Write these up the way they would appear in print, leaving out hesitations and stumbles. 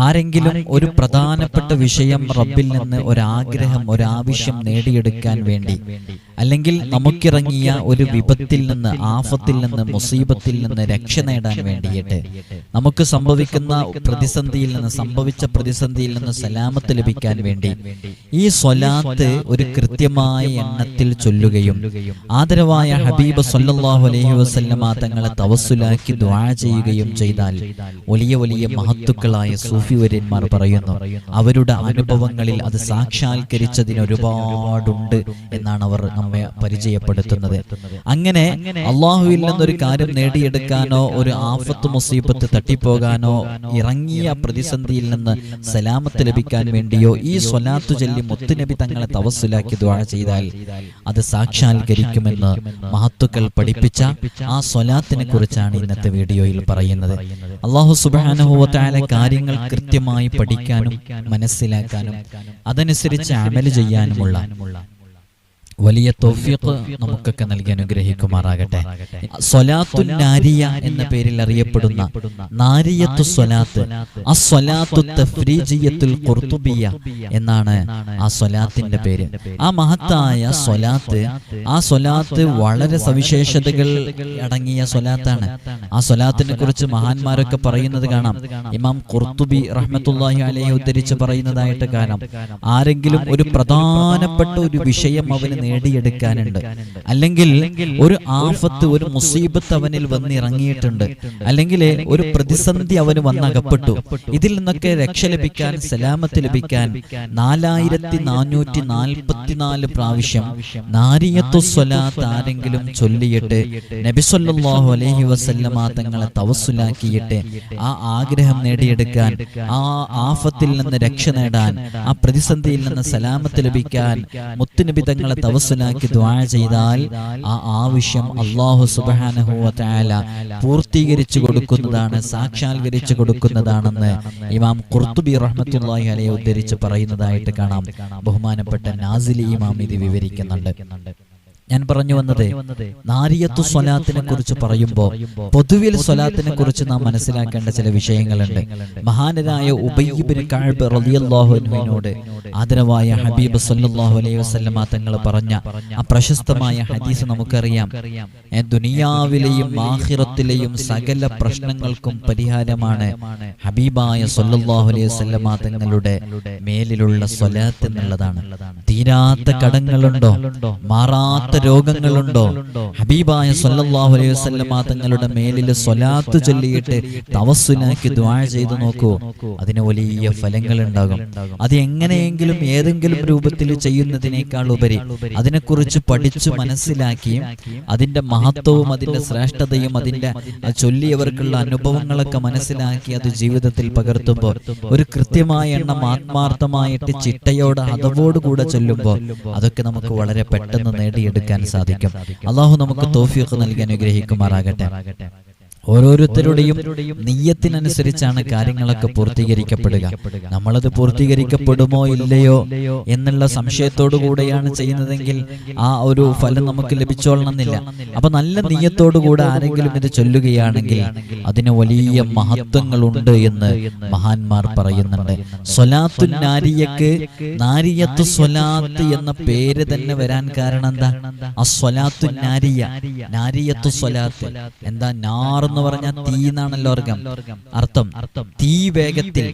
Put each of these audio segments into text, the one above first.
ആരെങ്കിലും ഒരു പ്രധാനപ്പെട്ട വിഷയം റബ്ബിൽ നിന്ന് ഒരാഗ്രഹം ഒരാവശ്യം നേടിയെടുക്കാൻ വേണ്ടി, അല്ലെങ്കിൽ നമുക്കിറങ്ങിയ ഒരു വിപത്തിൽ നിന്ന്, ആഫത്തിൽ നിന്ന്, മുസീബത്തിൽ നിന്ന് രക്ഷ നേടാൻ വേണ്ടിയിട്ട്, നമുക്ക് സംഭവിച്ച പ്രതിസന്ധിയിൽ നിന്ന് സലാമത്ത് ലഭിക്കാൻ വേണ്ടി ഈ സ്വലാത്ത് ഒരു കൃത്യമായ എണ്ണത്തിൽ ചൊല്ലുകയും ആദരവായ ഹബീബ് സല്ലല്ലാഹു അലൈഹി വസല്ലമ തങ്ങളെ തവസ്സുലാക്കി ദുആ ചെയ്യുകയും ചെയ്താൽ വലിയ വലിയ മഹത്തുക്കളായ സൂഫി വര്യന്മാർ പറയുന്നു, അവരുടെ അനുഭവങ്ങളിൽ അത് സാക്ഷാത്കരിച്ചതിന് ഒരുപാടുണ്ട് എന്നാണ് അവർ നമ്മെ പരിചയപ്പെടുത്തുന്നത്. അങ്ങനെ അള്ളാഹുവിൽ നിന്നൊരു കാര്യം നേടിയെടുക്കാനോ, ഒരു ആഫത്ത് മുസീബത്ത് തട്ടിപ്പോകാനോ, ഇറങ്ങിയ പ്രതിസന്ധിയിൽ നിന്ന് സലാമത്ത് ലഭിക്കാൻ വേണ്ടിയോ ഈ സ്വലാത്തു ചൊല്ലി മുത്തുനബി തങ്ങളെ തവസ്സുലാക്കി ദുആ ചെയ്താൽ അത് സാക്ഷാത്കരിക്കുമെന്ന് മഹത്തുക്കൾ പഠിപ്പിച്ച ആ സ്വലാത്തിനെ കുറിച്ചാണ് ഇന്നത്തെ വീഡിയോയിൽ പറയുന്നത്. അല്ലാഹു സുബ്ഹാനഹു വ തആല കാര്യങ്ങൾ കൃത്യമായി പഠിക്കാനും മനസ്സിലാക്കാനും അതനുസരിച്ച് അമൽ ചെയ്യാനുമുള്ള വലിയ തൗഫീഖ് നമുക്കൊക്കെ നൽകി അനുഗ്രഹിക്കുമാറാകട്ടെ. സ്വലാത്തുൻ നാരിയ എന്ന പേരിൽ അറിയപ്പെടുന്ന നാരിയത്തു സ്വലാത്ത്, അസ്വലാത്തു തഫ്രീജിയത്തുൽ ഖുർതുബിയ എന്നാണ് ആ സ്വലാത്തിന്റെ പേര്. ആ മഹത്തായ സ്വലാത്ത്, ആ സ്വലാത്ത് വളരെ സവിശേഷതകൾ അടങ്ങിയ സ്വലാത്താണ്. ആ സ്വലാത്തിനെ കുറിച്ച് മഹാന്മാരൊക്കെ പറയുന്നത് കാണാം. ഇമാം ഖുർതുബി റഹ്മത്തുള്ളാഹി അലൈഹി ഉദ്ധരിച്ച് പറയുന്നതായിട്ട് കാണാം, ആരെങ്കിലും ഒരു പ്രധാനപ്പെട്ട ഒരു വിഷയം അവന് നേടിയെടുക്കാനുണ്ട്, അല്ലെങ്കിൽ ഒരു ആഫത്ത്, ഒരു മുസീബത്ത് അവനിൽ വന്നിറങ്ങിയിട്ടുണ്ട്, അല്ലെങ്കിൽ ഒരു പ്രതിസന്ധി അവന് വന്നകപ്പെട്ടു, ഇതിൽ നിന്നൊക്കെ രക്ഷ ലഭിക്കാൻ, സലാമത്ത് ലഭിക്കാൻ 4444 പ്രാവശ്യം നാരിയത്തു സ്വലാത്ത് ആരെങ്കിലും ചൊല്ലിയിട്ട് നബി സല്ലല്ലാഹു അലൈഹി വസല്ലമ തങ്ങളെ തവസ്സുലാക്കിയിട്ട് ആ ആഗ്രഹം നേടിയെടുക്കാൻ, ആ ആഫത്തിൽ നിന്ന് രക്ഷ നേടാൻ, ആ പ്രതിസന്ധിയിൽ നിന്ന് സലാമത്ത് ലഭിക്കാൻ മുത്തുനബി തങ്ങളെ തവസ്സുലാക്കി ദുആ ചെയ്താൽ ആ ആവശ്യം അല്ലാഹു സുബ്ഹാനഹു വ തആല പൂർത്തീകരിച്ചു കൊടുക്കുന്നതാണ്, സാക്ഷാത്കരിച്ചു കൊടുക്കുന്നതാണെന്ന് ഇമാം ഖുർതുബി റഹ്മത്തുള്ളാഹി അലൈഹി ഉദ്ധരിച്ച് പറയുന്നതായിട്ട് കാണാം. ബഹുമാനപ്പെട്ട നാസിലി ഇമാം ഇത് വിവരിക്കുന്നുണ്ട്. ഞാൻ പറഞ്ഞു വന്നത്, നാരിയത്തു സ്വലാത്തിനെ കുറിച്ച് പറയുമ്പോൾ പൊതുവിൽ സ്വലാത്തിനെ കുറിച്ച് നാം മനസ്സിലാക്കേണ്ട ചില വിഷയങ്ങളുണ്ട്. മഹാനരായ ഉബയ്യ് ഇബ്നു കഅബ് റളിയല്ലാഹു അൻഹുവിനോട് ആദരവായ ഹബീബ് സല്ലല്ലാഹു അലൈഹി വസല്ലമ തങ്ങൾ പറഞ്ഞ ആ പ്രശസ്തമായ ഹദീസ് നമുക്കറിയാം. ദുനിയാവിലെയും ആഖിറത്തിലെയും സകല പ്രശ്നങ്ങൾക്കും പരിഹാരമാണ് ഹബീബായ സല്ലല്ലാഹു അലൈഹി വസല്ലമ തങ്ങളുടെ മേലിലുള്ള സ്വലാത്ത് എന്നുള്ളതാണ്. തീരാത്ത കടങ്ങളുണ്ടോ, മാറാത്ത രോഗങ്ങളുണ്ടോ, ഹബീബായ സല്ലല്ലാഹു അലൈഹി വസല്ലമ തങ്ങളുടെ മേലിൽ സ്വലാത്ത് ചൊല്ലിയിട്ട് തവസ്സുലാക്കി ദുആ ചെയ്തു നോക്കൂ, അതിന് വലിയ ഫലങ്ങൾ ഉണ്ടാകും. അത് എങ്ങനെയെങ്കിലും ഏതെങ്കിലും രൂപത്തിൽ ചെയ്യുന്നതിനേക്കാൾ ഉപരി അതിനെക്കുറിച്ച് പഠിച്ചു മനസ്സിലാക്കിയും അതിന്റെ മഹത്വവും അതിന്റെ ശ്രേഷ്ഠതയും അതിന്റെ ചൊല്ലിയവർക്കുള്ള അനുഭവങ്ങളൊക്കെ മനസ്സിലാക്കി അത് ജീവിതത്തിൽ പകർത്തുമ്പോൾ ഒരു കൃത്യമായ എണ്ണം ആത്മാർത്ഥമായിട്ട് ചിട്ടയോടെ അതവോടുകൂടെ ചൊല്ലുമ്പോൾ അതൊക്കെ നമുക്ക് വളരെ പെട്ടെന്ന് നേടിയെടുക്കാൻ സാധിക്കും. അല്ലാഹു നമുക്ക് തൗഫീഖ് നൽകി അനുഗ്രഹിക്കുമാറാകട്ടെ. ഓരോരുത്തരുടെയും നിയ്യത്തിനനുസരിച്ചാണ് കാര്യങ്ങളൊക്കെ പൂർത്തീകരിക്കപ്പെടുക. നമ്മളത് പൂർത്തീകരിക്കപ്പെടുമോ ഇല്ലയോ എന്നുള്ള സംശയത്തോടു കൂടെയാണ് ചെയ്യുന്നതെങ്കിൽ ആ ഒരു ഫലം നമുക്ക് ലഭിച്ചോളണമെന്നില്ല. അപ്പൊ നല്ല നിയ്യത്തോടുകൂടെ ആരെങ്കിലും ഇത് ചൊല്ലുകയാണെങ്കിൽ അതിന് വലിയ മഹത്വങ്ങളുണ്ട് എന്ന് മഹാന്മാർ പറയുന്നുണ്ട്. സ്വലാത്തു നാരിയക്ക് നാരിയത്തു സ്വലാത്ത് എന്ന പേര് തന്നെ വരാൻ കാരണം എന്താ? അസ്വലാത്തു നാരിയ, നാരിയത്തു സ്വലാത്ത്. എന്താ? നാർ എന്ന് പറഞ്ഞാൽ തീ എന്നാണല്ലോ അർത്ഥം. തീ വേഗത്തിൽ,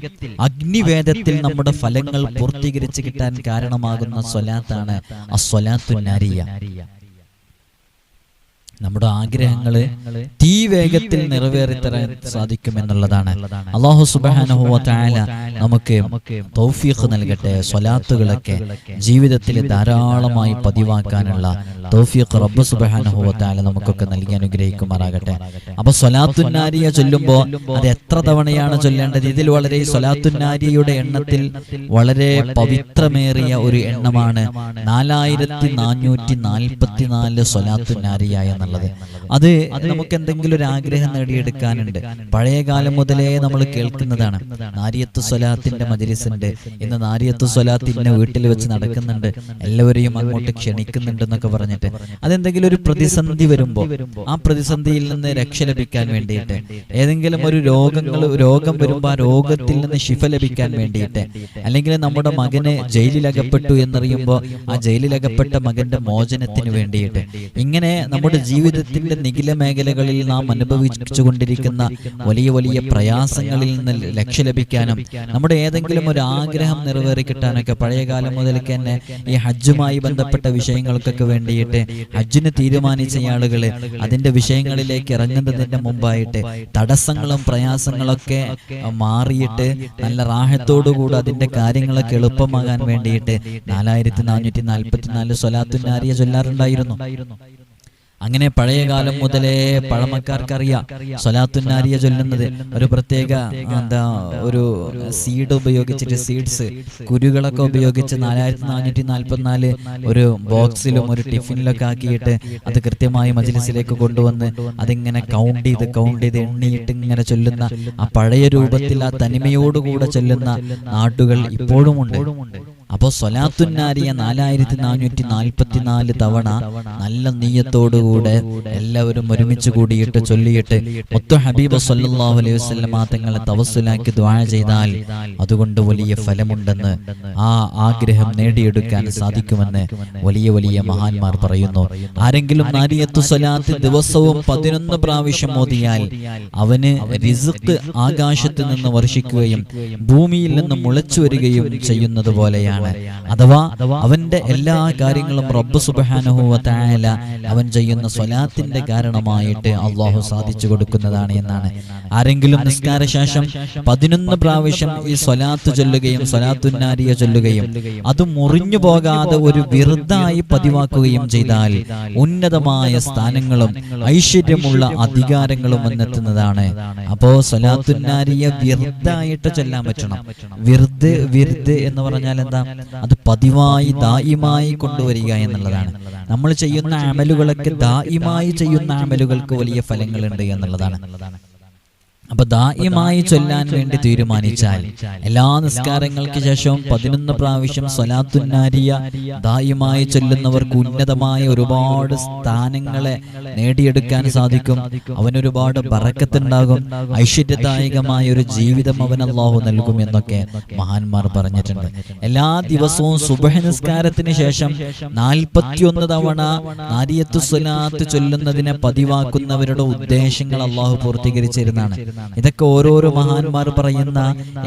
അഗ്നിവേദത്തിൽ നമ്മുടെ ഫലങ്ങൾ പൂർത്തീകരിച്ച് കിട്ടാൻ കാരണമാകുന്ന സ്വലാത്താണ് അസ്വലാത്തു നാരിയ. നമ്മുടെ ആഗ്രഹങ്ങള് തീ വേഗത്തിൽ നിറവേറിത്തരാൻ സാധിക്കുമെന്നുള്ളതാണ്. അല്ലാഹു സുബ്ഹാനഹു വ തആല നമുക്ക് തൗഫീഖ് നൽകട്ടെ. സ്വലാത്തുകളൊക്കെ ജീവിതത്തിൽ ധാരാളമായി പതിവാക്കാനുള്ള തൗഫീഖ് റബ്ബ് സുബ്ഹാനഹു വ തആല നമുക്കൊക്കെ നൽകി അനുഗ്രഹിക്കുമാറാകട്ടെ. അപ്പൊ സ്വലാത്തുൻ നാരിയ ചൊല്ലുമ്പോൾ അത് എത്ര തവണയാണ് ചൊല്ലേണ്ടത്? ഇതിൽ വളരെ സ്വലാത്തുൻ നാരിയയുടെ എണ്ണത്തിൽ വളരെ പവിത്രമേറിയ ഒരു എണ്ണമാണ് 4444 സ്വലാത്തുൻ നാരിയ എന്നുള്ളത്. അത് നമുക്ക് എന്തെങ്കിലും ഒരു ആഗ്രഹം നേടിയെടുക്കാനുണ്ട്. പഴയ കാലം മുതലേ നമ്മൾ കേൾക്കുന്നതാണ്. നാരിയത്തു സ്വലാത്തിന്റെ മജ്‌ലിസുണ്ട്, ഇന്ന് നാരിയത്തു സ്വലാത്ത് ഇന്ന വീട്ടിൽ വെച്ച് നടക്കുന്നുണ്ട്, എല്ലാവരെയും അങ്ങോട്ട് ക്ഷണിക്കുന്നുണ്ട് എന്നൊക്കെ പറഞ്ഞിട്ട് പറഞ്ഞിട്ട് അതെന്തെങ്കിലും ഒരു പ്രതിസന്ധി വരുമ്പോൾ ആ പ്രതിസന്ധിയിൽ നിന്ന് രക്ഷ ലഭിക്കാൻ വേണ്ടിയിട്ട്, ഏതെങ്കിലും ഒരു രോഗം വരുമ്പോൾ ആ രോഗത്തിൽ നിന്ന് ശിഫ ലഭിക്കാൻ വേണ്ടിയിട്ട്, അല്ലെങ്കിൽ നമ്മുടെ മകന് ജയിലിലകപ്പെട്ടു എന്നറിയുമ്പോൾ ആ ജയിലിലകപ്പെട്ട മകന്റെ മോചനത്തിന് വേണ്ടിയിട്ട്, ഇങ്ങനെ നമ്മുടെ ജീവിതത്തിന്റെ നിഖില മേഖലകളിൽ നാം അനുഭവിച്ചുകൊണ്ടിരിക്കുന്ന വലിയ വലിയ പ്രയാസങ്ങളിൽ നിന്ന് രക്ഷ ലഭിക്കാനും നമ്മുടെ ഏതെങ്കിലും ഒരു ആഗ്രഹം നിറവേറി കിട്ടാനൊക്കെ പഴയകാലം മുതൽക്ക് തന്നെ ഈ ഹജ്ജുമായി ബന്ധപ്പെട്ട വിഷയങ്ങൾക്കൊക്കെ വേണ്ടിയിട്ട് ഹജ്ജിന് തീരുമാനിച്ച ആളുകള് അതിന്റെ വിഷയങ്ങളിലേക്ക് ഇറങ്ങുന്നതിന്റെ മുമ്പായിട്ട് തടസ്സങ്ങളും പ്രയാസങ്ങളൊക്കെ മാറിയിട്ട് നല്ല റാഹത്തോടുകൂടി അതിന്റെ കാര്യങ്ങളൊക്കെ എളുപ്പമാകാൻ വേണ്ടിയിട്ട് 4444 സ്വലാത്തുൻ നാരിയ ചൊല്ലാറുണ്ടായിരുന്നു. അങ്ങനെ പഴയ കാലം മുതലേ പഴമക്കാർക്കറിയാം സ്വലാത്തുൻ നാരിയ ചൊല്ലുന്നത്. ഒരു പ്രത്യേക ഒരു സീഡ് ഉപയോഗിച്ചിട്ട്, സീഡ്സ് കുരുകളൊക്കെ ഉപയോഗിച്ച് 4444 ഒരു ബോക്സിലും ഒരു ടിഫിനിലൊക്കെ ആക്കിയിട്ട് അത് കൃത്യമായി മജ്‌ലിസിലേക്ക് കൊണ്ടുവന്ന് അതിങ്ങനെ കൗണ്ട് ചെയ്ത് എണ്ണിയിട്ട് ഇങ്ങനെ ചൊല്ലുന്ന ആ പഴയ രൂപത്തിൽ ആ തനിമയോടുകൂടെ ചൊല്ലുന്ന നാട്ടുകൾ ഇപ്പോഴുമുണ്ട്. അപ്പോൾ സ്വലാത്തുൻ നാരിയ 4444 തവണ നല്ല നീയത്തോടുകൂടെ എല്ലാവരും ഒരുമിച്ച് കൂടിയിട്ട് ചൊല്ലിയിട്ട് മുത്തു ഹബീബ് സല്ലല്ലാഹു അലൈഹി വസല്ലം തങ്ങളെ തവസ്സുലാക്കി ദുആ ചെയ്താൽ അതുകൊണ്ട് വലിയ ഫലമുണ്ടെന്ന്, ആ ആഗ്രഹം നേടിയെടുക്കാൻ സാധിക്കുമെന്ന് വലിയ വലിയ മഹാന്മാർ പറയുന്നു. ആരെങ്കിലും നാരിയത്തു സ്വലാത്ത് ദിവസവും 11 പ്രാവശ്യം ഓതിയാൽ അവന് റിസ്ക് ആകാശത്ത് നിന്ന് വർഷിക്കുകയും ഭൂമിയിൽ നിന്ന് മുളച്ചു വരികയും ചെയ്യുന്നത് പോലെയാണ്. അഥവാ അവന്റെ എല്ലാ കാര്യങ്ങളും റബ്ബ് സുബ്ഹാനഹു വ തആല അവൻ ചെയ്യുന്ന സ്വലാത്തിന്റെ കാരണമായിട്ട് അല്ലാഹു സാധിച്ചു കൊടുക്കുന്നതാണ് എന്നാണ്. ആരെങ്കിലും നിസ്കാര ശേഷം 11 പ്രാവശ്യം ഈ സ്വലാത്ത് ചൊല്ലുകയും സ്വലാത്തുൻ നാരിയ ചൊല്ലുകയും അത് മുറിഞ്ഞു പോകാതെ ഒരു വിർദായി പതിവാക്കുകയും ചെയ്താൽ ഉന്നതമായ സ്ഥാനങ്ങളും ഐശ്വര്യമുള്ള അധികാരങ്ങളും വന്നെത്തുന്നതാണ്. അപ്പോ സ്വലാത്തുൻ നാരിയ വിർദായിട്ട് ചൊല്ലാൻ പറ്റണം. വിർദ് എന്ന് പറഞ്ഞാൽ എന്താ? അത് പതിവായി ദായിമായി കൊണ്ടുവരിക എന്നുള്ളതാണ്. നമ്മൾ ചെയ്യുന്ന അമലുകളൊക്കെ ദായിമായി ചെയ്യുന്ന അമലുകൾക്ക് വലിയ ഫലങ്ങളുണ്ട് എന്നുള്ളതാണ്. അപ്പൊ ദായിമായി ചൊല്ലാൻ വേണ്ടി തീരുമാനിച്ചാൽ എല്ലാ നിസ്കാരങ്ങൾക്ക് ശേഷവും 11 പ്രാവശ്യം സ്വലാത്തുൻ നാരിയ ദായിമായി ചൊല്ലുന്നവർക്ക് ഉന്നതമായ ഒരുപാട് സ്ഥാനങ്ങളെ നേടിയെടുക്കാൻ സാധിക്കും. അവനൊരുപാട് ബറക്കത്തുണ്ടാകും, ഐശ്വര്യദായകമായ ഒരു ജീവിതം അവൻ അല്ലാഹു നൽകും എന്നൊക്കെ മഹാന്മാർ പറഞ്ഞിട്ടുണ്ട്. എല്ലാ ദിവസവും സുബ്ഹ് നിസ്കാരത്തിന് ശേഷം 41 തവണ നാരിയത്തു സ്വലാത്ത് ചൊല്ലുന്നതിനെ പതിവാക്കുന്നവരുടെ ഉദ്ദേശങ്ങൾ അല്ലാഹു പൂർത്തീകരിച്ചിരുന്നതാണ്. ഇതൊക്കെ ഓരോരോ മഹാന്മാർ പറയുന്ന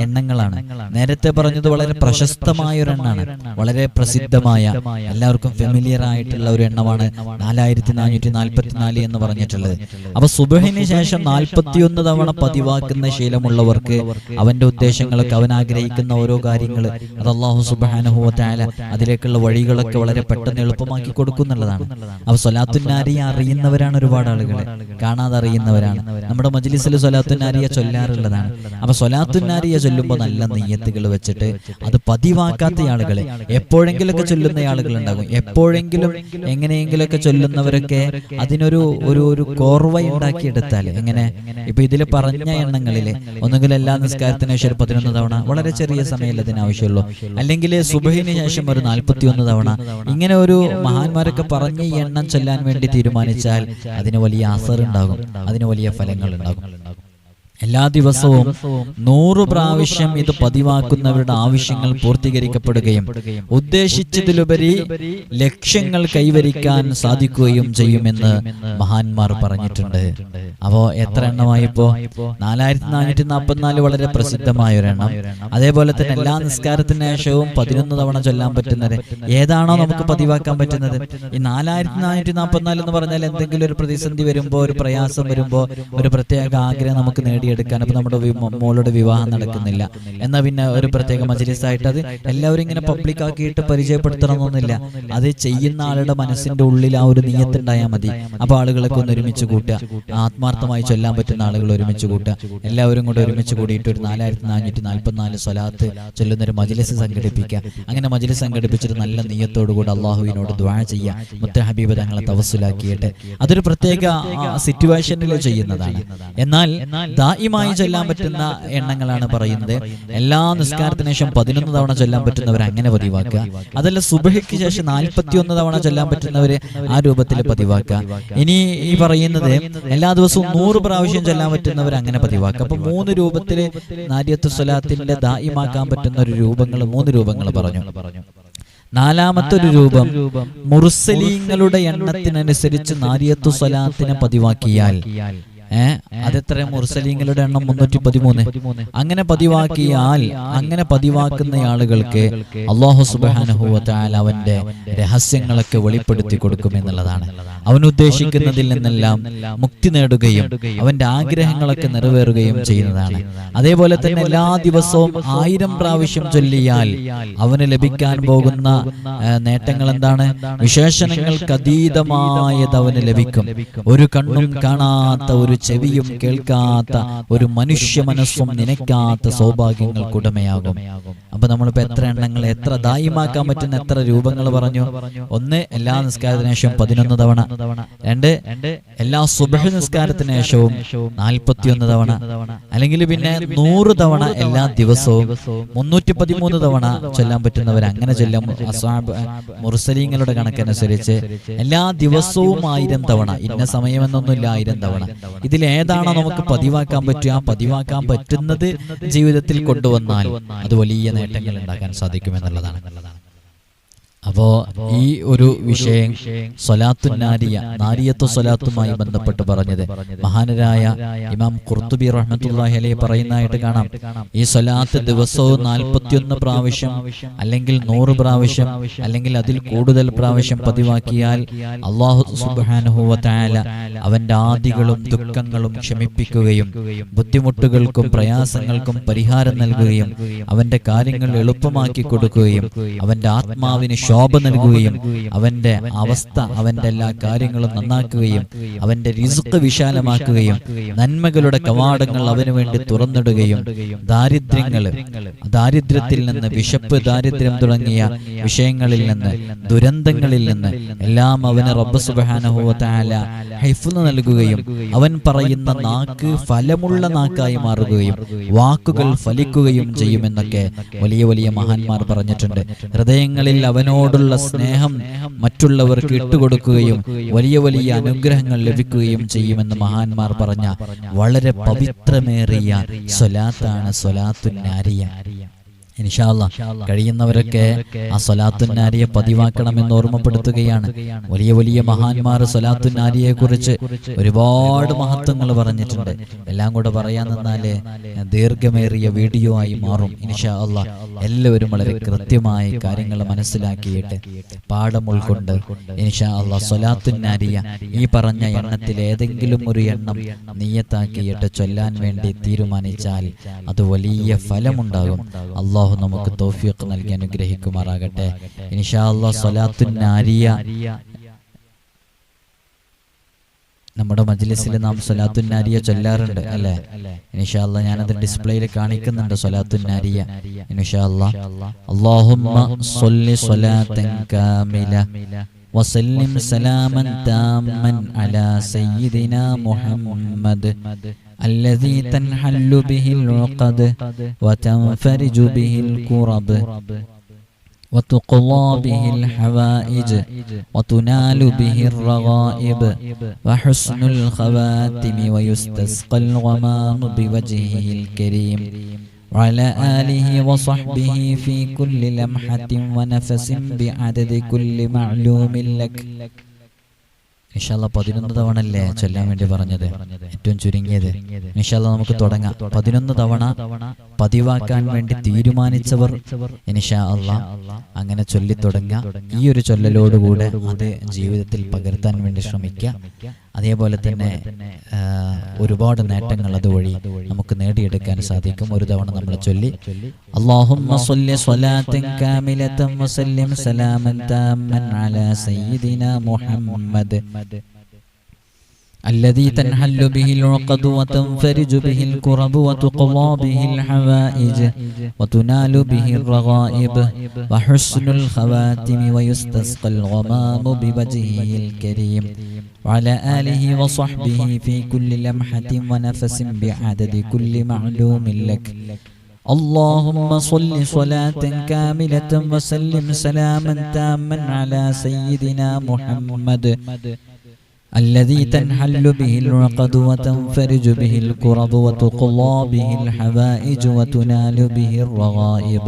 എണ്ണങ്ങളാണ്. നേരത്തെ പറഞ്ഞത് വളരെ പ്രശസ്തമായ ഒരു എണ്ണാണ്, വളരെ പ്രസിദ്ധമായ എല്ലാവർക്കും ഫെമിലിയർ ആയിട്ടുള്ള ഒരു എണ്ണമാണ് 4444 എന്ന് പറഞ്ഞിട്ടുള്ളത്. അപ്പൊ സുബ്ഹിന് ശേഷം 41 തവണ പതിവാക്കുന്ന ശീലമുള്ളവർക്ക് അവന്റെ ഉദ്ദേശങ്ങളൊക്കെ, അവൻ ആഗ്രഹിക്കുന്ന ഓരോ കാര്യങ്ങൾ അത് അല്ലാഹു സുബ്ഹാനഹു വ തആല അതിലേക്കുള്ള വഴികളൊക്കെ വളരെ പെട്ടെന്ന് എളുപ്പമാക്കി കൊടുക്കുന്നുള്ളതാണ്. അപ്പൊ സ്വലാത്തുൻ നാരിയ അറിയുന്നവരാണ് ഒരുപാട് ആളുകൾ, കാണാതെ അറിയുന്നവരാണ്. നമ്മുടെ മജ്‌ലിസിൽ സ്വലാത്തുൻ നാരിയ ചൊല്ലാറുള്ളതാണ്. അപ്പൊ സ്വലാത്തുൻ നാരിയ ചൊല്ലുമ്പോൾ നല്ല നിയ്യത്തുകൾ വെച്ചിട്ട് അത് പതിവാക്കാത്ത ആളുകളെ, എപ്പോഴെങ്കിലൊക്കെ ചൊല്ലുന്ന ആളുകൾ ഉണ്ടാകും. എപ്പോഴെങ്കിലും എങ്ങനെയെങ്കിലൊക്കെ ചൊല്ലുന്നവരൊക്കെ അതിനൊരു ഒരു കോർവ ഉണ്ടാക്കിയെടുത്താൽ, എങ്ങനെ ഇപ്പൊ ഇതിൽ പറഞ്ഞ എണ്ണങ്ങളില് ഒന്നുകിൽ എല്ലാ നിസ്കാരത്തിന് ശേഷം 11 തവണ, വളരെ ചെറിയ സമയം അതിനാവശ്യമുള്ളൂ, അല്ലെങ്കിൽ സുബ്ഹിന് ശേഷം ഒരു 41 തവണ, ഇങ്ങനെ ഒരു മഹാന്മാരൊക്കെ പറഞ്ഞ ഈ എണ്ണം ചൊല്ലാൻ വേണ്ടി തീരുമാനിച്ചാൽ അതിന് വലിയ അസർ ഉണ്ടാകും, അതിന് വലിയ ഫലങ്ങൾ ഉണ്ടാകും. എല്ലാ ദിവസവും 100 പ്രാവശ്യം ഇത് പതിവാക്കുന്നവരുടെ ആവശ്യങ്ങൾ പൂർത്തീകരിക്കപ്പെടുകയും ഉദ്ദേശിച്ചതിലുപരി ലക്ഷ്യങ്ങൾ കൈവരിക്കാൻ സാധിക്കുകയും ചെയ്യുമെന്ന് മഹാന്മാർ പറഞ്ഞിട്ടുണ്ട്. അപ്പോ എത്ര എണ്ണമായി? ഇപ്പോ 4444 വളരെ പ്രസിദ്ധമായ ഒരെണ്ണം. അതേപോലെ തന്നെ എല്ലാ നിസ്കാരത്തിന് ശേഷവും 11 തവണ ചൊല്ലാൻ പറ്റുന്നത് ഏതാണോ നമുക്ക് പതിവാക്കാൻ പറ്റുന്നത്. ഈ 4444 എന്ന് പറഞ്ഞാൽ എന്തെങ്കിലും ഒരു പ്രതിസന്ധി വരുമ്പോ, ഒരു പ്രയാസം വരുമ്പോ, ഒരു പ്രത്യേക ആഗ്രഹം നമുക്ക് നേടിയെടുക്കാൻ, അപ്പൊ നമ്മുടെ മോളുടെ വിവാഹം നടക്കുന്നില്ല എന്നാ പിന്നെ ഒരു പ്രത്യേക മജ്‌ലിസായിട്ട് അത് എല്ലാവരും ഇങ്ങനെ പബ്ലിക് ആക്കിയിട്ട് പരിചയപ്പെടുത്തണമെന്നൊന്നുമില്ല. അത് ചെയ്യുന്ന ആളുടെ മനസ്സിന്റെ ഉള്ളിൽ ആ ഒരു നിയ്യത്ത് ഉണ്ടായാൽ മതി. അപ്പൊ ആളുകളൊക്കെ ഒന്ന് ഒരുമിച്ച് കൂട്ടുക, ആത്മാർത്ഥമായി ചൊല്ലാൻ പറ്റുന്ന ആളുകൾ ഒരുമിച്ച് കൂട്ടുക, എല്ലാവരും കൂടെ ഒരുമിച്ച് കൂടിയിട്ട് ഒരു 4444 സ്വലാത്ത് ചൊല്ലുന്ന ഒരു മജ്‌ലിസ് സംഘടിപ്പിക്കുക. അങ്ങനെ മജ്‌ലിസ് സംഘടിപ്പിച്ചിട്ട് നല്ല നിയ്യത്തോടുകൂടി അല്ലാഹുവിനോട് ദുആ ചെയ്യുക, മുത്ത ഹബീബ് തങ്ങളെ തവസ്സുലാക്കിയിട്ട്. അതൊരു പ്രത്യേക സിറ്റുവേഷനിൽ ചെയ്യുന്നതാണ്. എന്നാൽ ദായിമായി ചൊല്ലാൻ പറ്റുന്ന എണ്ണങ്ങളാണ് പറയുന്നത്. എല്ലാ നിസ്കാരത്തിന് ശേഷം 11 തവണ ചൊല്ലാൻ പറ്റുന്നവർ അങ്ങനെ പതിവാക്കുക. അതല്ല സുബ്ഹിക്ക് ശേഷം 41 തവണ ചൊല്ലാൻ പറ്റുന്നവര് ആ രൂപത്തിൽ പതിവാക്കുക. ഇനി ഈ പറയുന്നത് എല്ലാ ദിവസവും 100 പ്രാവശ്യം ചൊല്ലാൻ പറ്റുന്നവർ അങ്ങനെ പതിവാക്കുക. അപ്പൊ 3 രൂപത്തില് നാരിയത്തു സ്വലാത്തിന്റെ ദായിമാക്കാൻ പറ്റുന്ന ഒരു രൂപങ്ങൾ 3 രൂപങ്ങൾ പറഞ്ഞു. നാലാമത്തെ ഒരു രൂപം മുർസലീങ്ങളുടെ എണ്ണത്തിനനുസരിച്ച് നാരിയത്തു സ്വലാത്തിനെ പതിവാക്കിയാൽ അതെത്ര മുർസലീങ്ങളുടെ എണ്ണം 313. അങ്ങനെ പതിവാക്കിയാൽ അങ്ങനെ പതിവാക്കുന്ന ആളുകൾക്ക് അല്ലാഹു സുബ്ഹാനഹു വ തആല അവന്റെ രഹസ്യങ്ങളൊക്കെ വെളിപ്പെടുത്തി കൊടുക്കുമെന്നുള്ളതാണ്. അവൻ ഉദ്ദേശിക്കുന്നതിൽ നിന്നെല്ലാം മുക്തി നേടുകയും അവന്റെ ആഗ്രഹങ്ങളൊക്കെ നിറവേറുകയും ചെയ്യുന്നതാണ്. അതേപോലെ തന്നെ എല്ലാ ദിവസവും 1000 പ്രാവശ്യം ചൊല്ലിയാൽ അവന് ലഭിക്കാൻ പോകുന്ന നേട്ടങ്ങൾ എന്താണ്? വിശേഷണങ്ങൾക്ക് അതീതമായത് അവന് ലഭിക്കും. ഒരു കണ്ണും കാണാത്ത, ഒരു ചെവിയും കേൾക്കാത്ത, ഒരു മനുഷ്യ മനസ്സും നനയ്ക്കാത്ത സൗഭാഗ്യങ്ങൾക്കുടമയാകും. അപ്പൊ നമ്മളിപ്പോ എത്ര എണ്ണങ്ങൾ, എത്ര ദായിമാക്കാൻ പറ്റുന്ന എത്ര രൂപങ്ങൾ പറഞ്ഞു? 1, എല്ലാ നിസ്കാരത്തിന് ശേഷം 11 തവണ. 2, എല്ലാ സുബ്ഹ് നിസ്കാരത്തിന് ശേഷവും 41 തവണ. അല്ലെങ്കിൽ പിന്നെ 100 തവണ എല്ലാ ദിവസവും 313 തവണ ചൊല്ലാൻ പറ്റുന്നവർ അങ്ങനെ ചൊല്ലാം. മുർസലീങ്ങളുടെ കണക്കനുസരിച്ച് എല്ലാ ദിവസവും 1000 തവണ. ഇന്ന സമയമെന്നൊന്നുമില്ല, 1000 തവണ. ഇതിലേതാണോ നമുക്ക് പതിവാക്കാൻ പറ്റുക, ആ പതിവാക്കാൻ പറ്റുന്നത് ജീവിതത്തിൽ കൊണ്ടുവന്നാൽ അത് വലിയ നേട്ടങ്ങൾ ഉണ്ടാക്കാൻ സാധിക്കുമെന്നുള്ളതാണ്. അപ്പോ ഈ ഒരു വിഷയം സ്വലാത്തുൻ നാരിയ, നാരിയത്തു സ്വലാത്തുമായി ബന്ധപ്പെട്ട് പറഞ്ഞത് മഹാനരായ ഇമാം ഖുർത്തുബി റഹ്മത്തുള്ളാഹി അലൈഹി പറയുന്നതായിട്ട് കാണാം. ഈ സ്വലാത്ത് ദിവസവും 41 പ്രാവശ്യം അല്ലെങ്കിൽ 100 പ്രാവശ്യം അല്ലെങ്കിൽ അതിൽ കൂടുതൽ പ്രാവശ്യം പതിവാക്കിയാൽ അല്ലാഹു സുബ്ഹാനഹു വ തആല അവന്റെ ആദികളും ദുഃഖങ്ങളും ക്ഷമിപ്പിക്കുകയും ബുദ്ധിമുട്ടുകൾക്കും പ്രയാസങ്ങൾക്കും പരിഹാരം നൽകുകയും അവന്റെ കാര്യങ്ങൾ എളുപ്പമാക്കി കൊടുക്കുകയും അവന്റെ ആത്മാവിന് ശോഭ നൽകുകയും അവന്റെ അവസ്ഥ, അവന്റെ എല്ലാ കാര്യങ്ങളും നന്നാക്കുകയും അവന്റെ റിസ്ക് വിശാലമാക്കുകയും നന്മകളുടെ കവാടങ്ങൾ അവന് വേണ്ടി തുറന്നിടുകയും ദാരിദ്ര്യത്തിൽ നിന്ന്, വിശപ്പ്, ദാരിദ്ര്യം തുടങ്ങിയ വിഷയങ്ങളിൽ നിന്ന്, ദുരന്തങ്ങളിൽ നിന്ന് എല്ലാം അവന് റബ്ബ് സുബ്ഹാനഹു വ തആല ഹിഫ്ള് നൽകുകയും അവൻ പറയുന്ന നാക്ക് ഫലമുള്ള നാക്കായി മാറുകയും വാക്കുകൾ ഫലിക്കുകയും ചെയ്യുമെന്നൊക്കെ വലിയ വലിയ മഹാന്മാർ പറഞ്ഞിട്ടുണ്ട്. ഹൃദയങ്ങളിൽ അവനോടുള്ള സ്നേഹം മറ്റുള്ളവർക്ക് ഇട്ടുകൊടുക്കുകയും വലിയ വലിയ അനുഗ്രഹങ്ങൾ ലഭിക്കുകയും ചെയ്യുമെന്ന് മഹാന്മാർ പറഞ്ഞ വളരെ പവിത്രമേറിയ സ്വലാത്താണ് സ്വലാത്തുൻ നാരിയ. ഇൻഷാ അല്ലാഹ് കഴിയുന്നവരൊക്കെ ആ സ്വലാത്തുൻ നാരിയെ പതിവാക്കണമെന്ന് ഓർമ്മപ്പെടുത്തുകയാണ്. വലിയ വലിയ മഹാന്മാർ സ്വലാത്തുൻ നാരിയെ കുറിച്ച് ഒരുപാട് മഹത്വങ്ങൾ പറഞ്ഞിട്ടുണ്ട്. എല്ലാം കൂടെ പറയാൻ നിന്നാല് ദീർഘമേറിയ വീഡിയോ ആയി മാറും. ഇൻഷാ അല്ലാഹ് എല്ലാവരും വളരെ കൃത്യമായി കാര്യങ്ങൾ മനസ്സിലാക്കിയിട്ട് പാഠം ഉൾക്കൊണ്ട് ഇൻഷാ അല്ലാഹ് സ്വലാത്തുൻ നാരിയ ഈ പറഞ്ഞ എണ്ണത്തിൽ ഏതെങ്കിലും ഒരു എണ്ണം നിയ്യത്താക്കിയിട്ട് ചൊല്ലാൻ വേണ്ടി തീരുമാനിച്ചാൽ അത് വലിയ ഫലമുണ്ടാകും. അല്ലാഹു നമുക്ക് തൗഫീഖ് നൽകി അനുഗ്രഹിക്കുമാറാകട്ടെ. ഇൻഷാ അല്ലാഹ് സ്വലാത്തുൻ നാരിയ നമ്മുടെ മജ്ലിസിൽ നാം സ്വലാത്തുൻ നാരിയ ചൊല്ലാറുണ്ട് അല്ലേ? ഇൻഷാ അല്ലാഹ് ഞാനത് ഡിസ്പ്ലേയിൽ കാണിക്കുന്നുണ്ട് സ്വലാത്തുൻ നാരിയ. ഇൻഷാ അല്ലാഹ് അല്ലാഹുമ്മ സ്വല്ലി സ്വലാത്തൻ കാമില വസല്ലിം സലാമൻ താമൻ അലാ സയ്യിദിനാ മുഹമ്മദ് الذي تنحل به العقد وتنفرج به الكرب وتقضى به الحوائج وتنال به الرغائب وحسن الخواتم ويستسقى الغمام بوجهه الكريم وعلى آله وصحبه في كل لمحة ونفس بعدد كل معلوم لك. ഇൻഷാ അല്ലാഹ് 11 തവണ അല്ലേ ചൊല്ലാൻ വേണ്ടി പറഞ്ഞത്, ഏറ്റവും ചുരുങ്ങിയത്. ഇൻഷാ അല്ലാഹ് നമുക്ക് തുടങ്ങാം. 11 തവണ പതിവാക്കാൻ വേണ്ടി തീരുമാനിച്ചവർ ഇൻഷാ അല്ലാഹ് അങ്ങനെ ചൊല്ലി തുടങ്ങാം. ഈ ഒരു ചൊല്ലലോടുകൂടെ അത് ജീവിതത്തിൽ പകർത്താൻ വേണ്ടി ശ്രമിക്കുക. അതേപോലെ തന്നെ ഒരുപാട് നേട്ടങ്ങൾ അതുവഴി നമുക്ക് നേടിയെടുക്കാൻ സാധിക്കും. ഒരു തവണ നമ്മൾ ചൊല്ലി അല്ലാഹുമ്മ സ്വല്ലി സ്വലാത്തൻ കാമിലതൻ വസല്ലിം സലാമൻ താമൻ അലാ സയ്യിദിനാ മുഹമ്മദ് الذي تنحل به العقد وتنفرج به الكرب وتقضى به الحوائج وتنال به الرغائب وحسن الخواتم ويستسقى الغمام بوجهه الكريم وعلى آله وصحبه في كل لمحة ونفس بعدد كل معلوم لك. اللهم صل صلاة كاملة وسلم سلاما تاما على سيدنا محمد الذي تنحل به العقد وتنفرج به الكرب وتقضى به الحوائج وتنال به الرغائب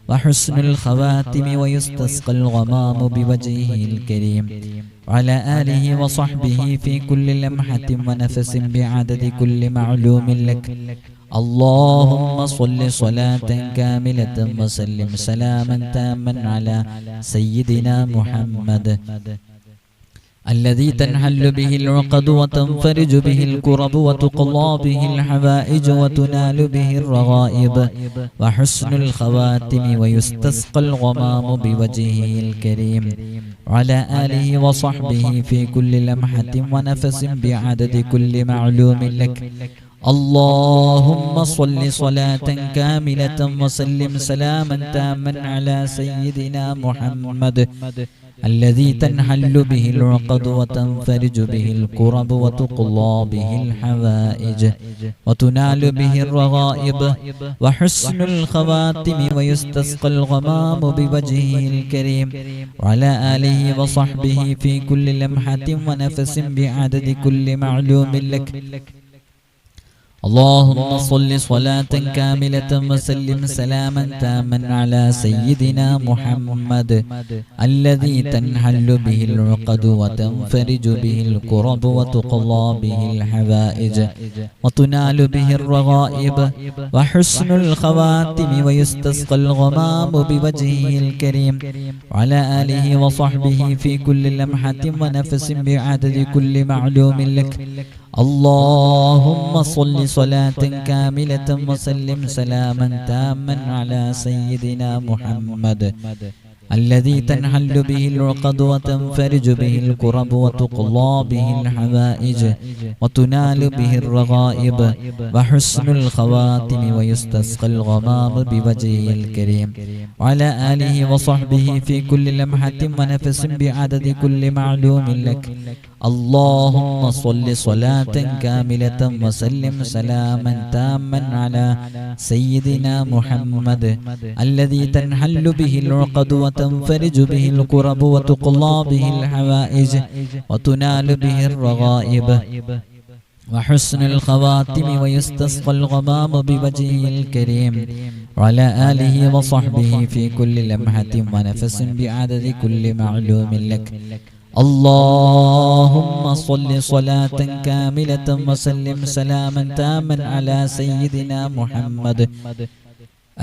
وحسن الخواتم ويستسقى الغمام بوجهه الكريم. وعلى آله وصحبه في كل لمحة ونفس بعدد كل معلوم لك. اللهم صل صلاة كاملة وسلم سلاما تاما على سيدنا محمد الذي تنحل به العقد وتنفرج به الكرب وتقضى به الحوائج وتنال به الرغائب وحسن الخواتم ويستسقى الغمام بوجهه الكريم. وعلى آله وصحبه في كل لمحة ونفس بعدد كل معلوم لك. اللهم صل صلاة كاملة وسلم سلاما تاما على سيدنا محمد الذي تنحل به العقد وتنفرج به الكرب وتقضى به الحوائج وتنال به الرغائب وحسن الخواتم ويستسقى الغمام بوجهه الكريم. وعلى آله وصحبه في كل لمحة ونفس بعدد كل معلوم لك. اللهم صل صلاة كاملة وسلم سلاما تاما على سيدنا محمد الذي تنحل به العقد وتنفرج به الكرب وتقضى به الحوائج وتنال به الرغائب وحسن الخواتم ويستسقى الغمام بوجهه الكريم. وعلى آله وصحبه في كل لمحة ونفس بعدد كل معلوم لك. اللهم صل صلاة كاملة وسلم سلاما تاما على سيدنا محمد الذي تنحل به العقد وتنفرج به الكرب وتقضى به الحوائج وتنال به الرغائب وحسن الخواتم ويستسقى الغمام بوجهه الكريم. وعلى آله وصحبه في كل لمحة ونفس بعدد كل معلوم لك. اللهم صل صلاة كاملة وسلم سلاما تاما على سيدنا محمد الذي تنحل به العقد وتنفرج به الكرب وتقضى به الحوائج وتنال به الرغائب وحسن الخواتم ويستسقى الغمام بوجهه الكريم. وعلى آله وصحبه في كل لمحة ونفس بعدد كل معلوم لك. اللهم صل صلاة كاملة وسلم سلاما تاما على سيدنا محمد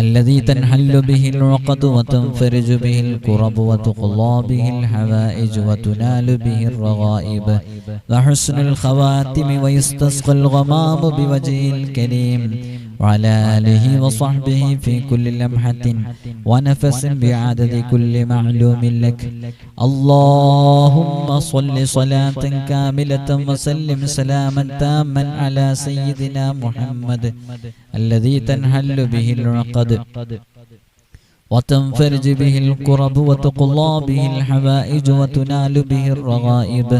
الذي تنحل به العقد وتنفرج به الكرب وتقضى به الحوائج وتنال به الرغائب وحسن الخواتم ويستسقى الغمام بوجهه الكريم. وعلى آله وصحبه في كل لمحة ونفس بعدد كل معلوم لك. اللهم صل صلاة كاملة وسلم سلاما تاما على سيدنا محمد الذي تنحل به العقد وتنفرج به الكرب وتقضى به الحوائج وتنال به الرغائب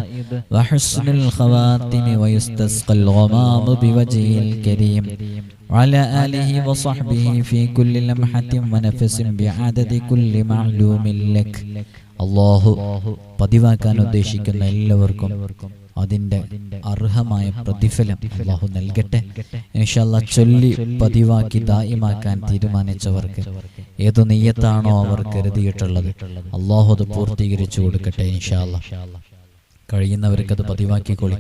وحسن الخواتم ويستسقى الغمام بوجهه الكريم. وعلى آله وصحبه في كل لمحة ونفس بعدد كل معلوم لك. അല്ലാഹു പതിവാക്കാൻ ഉദ്ദേശിക്കുന്ന എല്ലാവർക്കും അതിൻ്റെ അർഹമായ പ്രതിഫലം അല്ലാഹു നൽകട്ടെ. ഇൻഷാ അല്ലാഹ് ചൊല്ലി പതിവാക്കി ദായിമാക്കാൻ തീരുമാനിച്ചവർക്ക് ഏതു നിയ്യത്താണോ അവർ കരുതിയിട്ടുള്ളത് അല്ലാഹു അത് പൂർത്തീകരിച്ചു കൊടുക്കട്ടെ. ഇൻഷാ അല്ലാഹ് കഴിയുന്നവർക്ക് അത് പതിവാക്കിക്കൊള്ളി.